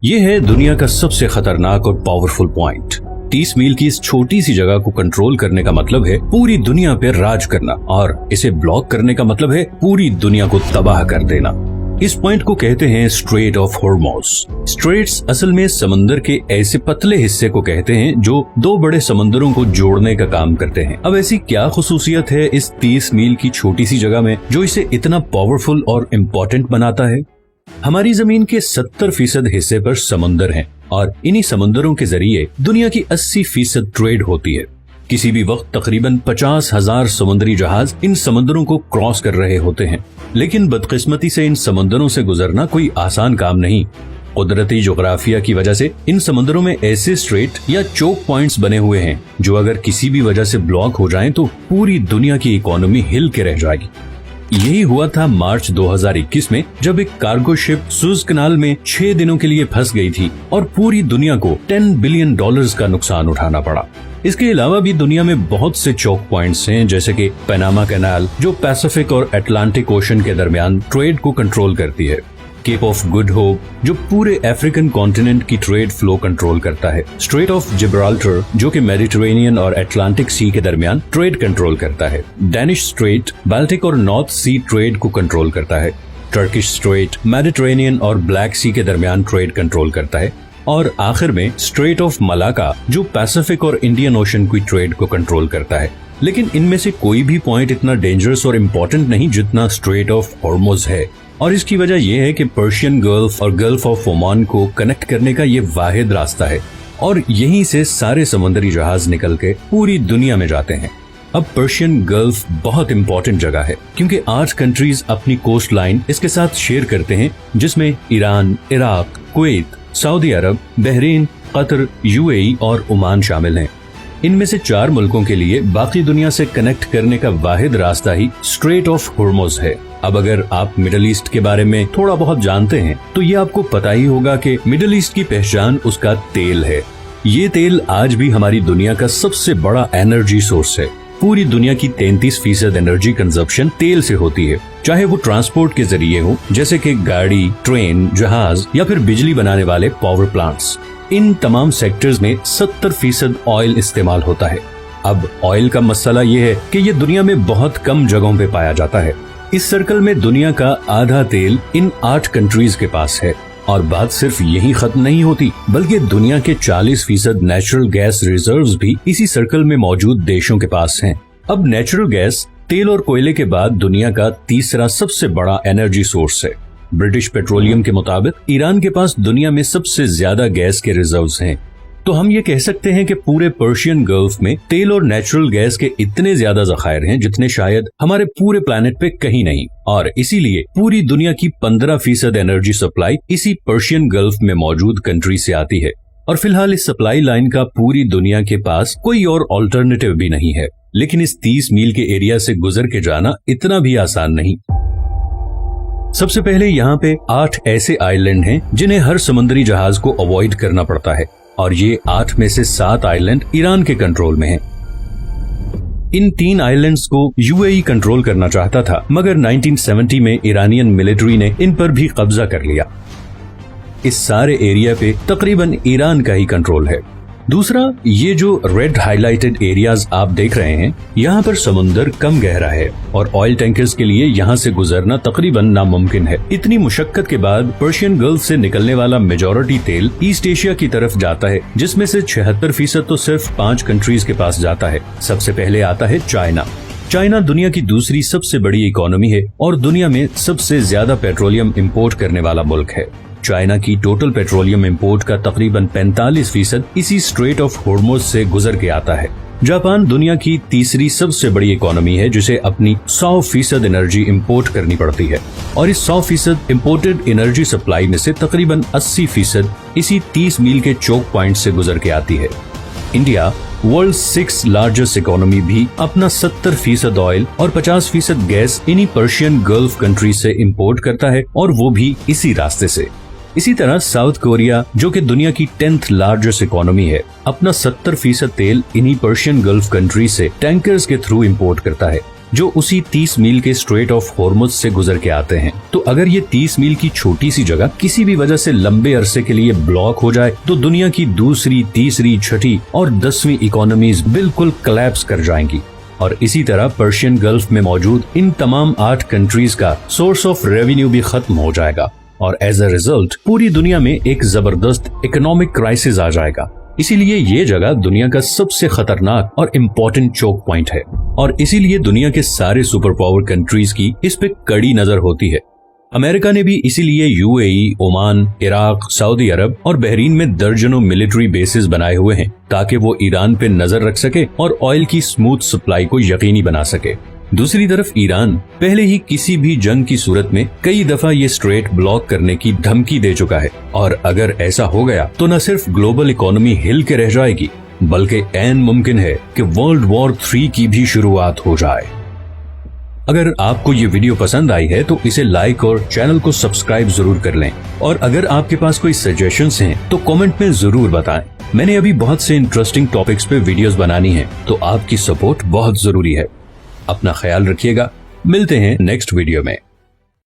ये है दुनिया का सबसे खतरनाक और पावरफुल पॉइंट। 30 मील की इस छोटी सी जगह को कंट्रोल करने का मतलब है पूरी दुनिया पे राज करना, और इसे ब्लॉक करने का मतलब है पूरी दुनिया को तबाह कर देना। इस पॉइंट को कहते हैं स्ट्रेट ऑफ हॉर्मुज़। स्ट्रेट्स असल में समंदर के ऐसे पतले हिस्से को कहते हैं जो दो बड़े समंदरों को जोड़ने का काम करते हैं। अब ऐसी क्या खुसूसियत है इस 30 मील की छोटी सी जगह में जो इसे इतना पावरफुल और इम्पोर्टेंट बनाता है? हमारी जमीन के 70% हिस्से पर समंदर हैं, और इन्हीं समंदरों के जरिए दुनिया की 80% ट्रेड होती है। किसी भी वक्त तकरीबन 50,000 समुद्री जहाज इन समंदरों को क्रॉस कर रहे होते हैं। लेकिन बदकिस्मती से इन समंदरों से गुजरना कोई आसान काम नहीं। कुदरती जोग्राफिया की वजह से इन समंदरों में ऐसे स्ट्रेट या चोक पॉइंट्स बने हुए हैं जो अगर किसी भी वजह से ब्लॉक हो जाएं तो पूरी दुनिया की इकोनॉमी हिल के रह जाएगी। यही हुआ था मार्च 2021 में, जब एक कार्गो शिप सुएज कनाल में 6 दिनों के लिए फंस गई थी और पूरी दुनिया को $10 बिलियन का नुकसान उठाना पड़ा। इसके अलावा भी दुनिया में बहुत से चोक पॉइंट्स हैं, जैसे कि पनामा कैनाल जो पैसिफिक और अटलांटिक ओशन के दरमियान ट्रेड को कंट्रोल करती है, केप ऑफ गुड होप जो पूरे अफ्रीकन कॉन्टिनेंट की ट्रेड फ्लो कंट्रोल करता है, स्ट्रेट ऑफ जिब्राल्टर जो कि मेडिटेरेनियन और अटलांटिक सी के दरमियान ट्रेड कंट्रोल करता है, डैनिश स्ट्रेट बाल्टिक और नॉर्थ सी ट्रेड को कंट्रोल करता है, टर्किश स्ट्रेट मेडिटेरेनियन और ब्लैक सी के दरमियान ट्रेड कंट्रोल करता है, और आखिर में स्ट्रेट ऑफ मलाका जो पैसिफिक और इंडियन ओशन की ट्रेड को कंट्रोल करता है। लेकिन इनमें से कोई भी पॉइंट इतना डेंजरस और इम्पोर्टेंट नहीं जितना स्ट्रेट ऑफ हॉर्मुज़ है, और इसकी वजह यह है कि पर्शियन गल्फ और गल्फ ऑफ ओमान को कनेक्ट करने का ये वाहिद रास्ता है, और यहीं से सारे समुद्री जहाज निकल के पूरी दुनिया में जाते हैं। अब पर्शियन गल्फ बहुत इम्पोर्टेंट जगह है क्योंकि 8 कंट्रीज अपनी कोस्ट लाइन इसके साथ शेयर करते हैं, जिसमें ईरान, इराक, कुवैत, सऊदी अरब, बहरीन, कतर, यूएई और ओमान शामिल हैं। इनमें से 4 मुल्कों के लिए बाकी दुनिया से कनेक्ट करने का वाहिद रास्ता ही स्ट्रेट ऑफ हॉर्मुज़ है। अब अगर आप मिडल ईस्ट के बारे में थोड़ा बहुत जानते हैं तो ये आपको पता ही होगा कि मिडल ईस्ट की पहचान उसका तेल है। ये तेल आज भी हमारी दुनिया का सबसे बड़ा एनर्जी सोर्स है। पूरी दुनिया की 33% एनर्जी कंजप्शन तेल से होती है, चाहे वो ट्रांसपोर्ट के जरिए हो जैसे कि गाड़ी, ट्रेन, जहाज या फिर बिजली बनाने वाले पावर प्लांट्स। इन तमाम सेक्टर्स में 70% ऑयल इस्तेमाल होता है। अब ऑयल का मसला ये है कि ये दुनिया में बहुत कम जगहों पे पाया जाता है। इस सर्कल में दुनिया का आधा तेल इन 8 कंट्रीज के पास है, और बात सिर्फ यही खत्म नहीं होती, बल्कि दुनिया के 40% नेचुरल गैस रिजर्व्स भी इसी सर्कल में मौजूद देशों के पास हैं। अब नेचुरल गैस तेल और कोयले के बाद दुनिया का तीसरा सबसे बड़ा एनर्जी सोर्स है। ब्रिटिश पेट्रोलियम के मुताबिक ईरान के पास दुनिया में सबसे ज्यादा गैस के रिजर्व्स हैं। तो हम ये कह सकते हैं कि पूरे पर्शियन गल्फ में तेल और नेचुरल गैस के इतने ज्यादा जखायर हैं जितने शायद हमारे पूरे प्लेनेट पे कहीं नहीं, और इसीलिए पूरी दुनिया की 15% एनर्जी सप्लाई इसी पर्शियन गल्फ में मौजूद कंट्री से आती है। और फिलहाल इस सप्लाई लाइन का पूरी दुनिया के पास कोई और ऑल्टरनेटिव भी नहीं है। लेकिन इस 30 मील के एरिया से गुजर के जाना इतना भी आसान नहीं। सबसे पहले यहाँ पे 8 ऐसे आइलैंड हैं जिन्हें हर समुद्री जहाज को अवॉइड करना पड़ता है, और ये 8 में से 7 आइलैंड ईरान के कंट्रोल में हैं। इन 3 आइलैंड्स को यूएई कंट्रोल करना चाहता था, मगर 1970 में ईरानियन मिलिट्री ने इन पर भी कब्जा कर लिया। इस सारे एरिया पे तकरीबन ईरान का ही कंट्रोल है। दूसरा, ये जो रेड हाईलाइटेड एरियाज आप देख रहे हैं, यहाँ पर समुंदर कम गहरा है और ऑयल टैंकर्स के लिए यहाँ से गुजरना तकरीबन नामुमकिन है। इतनी मुशक्कत के बाद पर्शियन गल्फ से निकलने वाला मेजॉरिटी तेल ईस्ट एशिया की तरफ जाता है, जिसमें से 76% तो सिर्फ 5 कंट्रीज के पास जाता है। सबसे पहले आता है चाइना। चाइना दुनिया की दूसरी सबसे बड़ी इकोनॉमी है और दुनिया में सबसे ज्यादा पेट्रोलियम इंपोर्ट करने वाला मुल्क है। चाइना की टोटल पेट्रोलियम इंपोर्ट का तकरीबन 45% इसी स्ट्रेट ऑफ हॉर्मुज़ से गुजर के आता है। जापान दुनिया की तीसरी सबसे बड़ी इकोनॉमी है, जिसे अपनी 100% एनर्जी इंपोर्ट करनी पड़ती है, और इस 100% इंपोर्टेड एनर्जी सप्लाई में से तकरीबन 80% इसी 30 मील के चोक पॉइंट से गुजर के आती है। इंडिया, वर्ल्ड 6 लार्जेस्ट इकोनॉमी, भी अपना 70% ऑयल और 50% गैस इन्हीं पर्शियन गल्फ कंट्री से इंपोर्ट करता है, और वो भी इसी रास्ते से। इसी तरह साउथ कोरिया, जो कि दुनिया की 10th लार्जेस्ट इकोनॉमी है, अपना 70% तेल इन्हीं पर्शियन गल्फ कंट्री से टैंकर्स के थ्रू इंपोर्ट करता है। जो उसी 30 मील के स्ट्रेट ऑफ हॉर्मुज से गुजर के आते हैं। तो अगर ये 30 मील की छोटी सी जगह किसी भी वजह से लंबे अरसे के लिए ब्लॉक हो जाए तो दुनिया की दूसरी, तीसरी, छठी और 10वीं इकोनॉमीज बिल्कुल कोलैप्स कर जाएंगी। और इसी तरह पर्शियन गल्फ में मौजूद इन तमाम 8 कंट्रीज का सोर्स ऑफ रेवेन्यू भी खत्म हो जाएगा और एज अ रिजल्ट पूरी दुनिया में एक जबरदस्त इकोनॉमिक क्राइसिस आ जाएगा। इसीलिए ये जगह दुनिया का सबसे खतरनाक और इम्पोर्टेंट चोक पॉइंट है और इसीलिए दुनिया के सारे सुपर पावर कंट्रीज की इस पे कड़ी नजर होती है। अमेरिका ने भी इसीलिए यूएई, ओमान, इराक, सऊदी अरब और बहरीन में दर्जनों मिलिट्री बेसिस बनाए हुए हैं ताकि वो ईरान पे नजर रख सके और ऑयल की स्मूथ सप्लाई को यकीनी बना सके। दूसरी तरफ ईरान पहले ही किसी भी जंग की सूरत में कई दफा ये स्ट्रेट ब्लॉक करने की धमकी दे चुका है और अगर ऐसा हो गया तो न सिर्फ ग्लोबल इकोनॉमी हिल के रह जाएगी बल्कि ऐन मुमकिन है कि वर्ल्ड वॉर 3 की भी शुरुआत हो जाए। अगर आपको ये वीडियो पसंद आई है तो इसे लाइक और चैनल को सब्सक्राइब जरूर कर लें और अगर आपके पास कोई सजेशंस हैं तो कमेंट में जरूर बताएं। मैंने अभी बहुत से इंटरेस्टिंग टॉपिक्स पे वीडियोस बनानी है तो आपकी सपोर्ट बहुत जरूरी है। अपना ख्याल रखिएगा, मिलते हैं नेक्स्ट वीडियो में।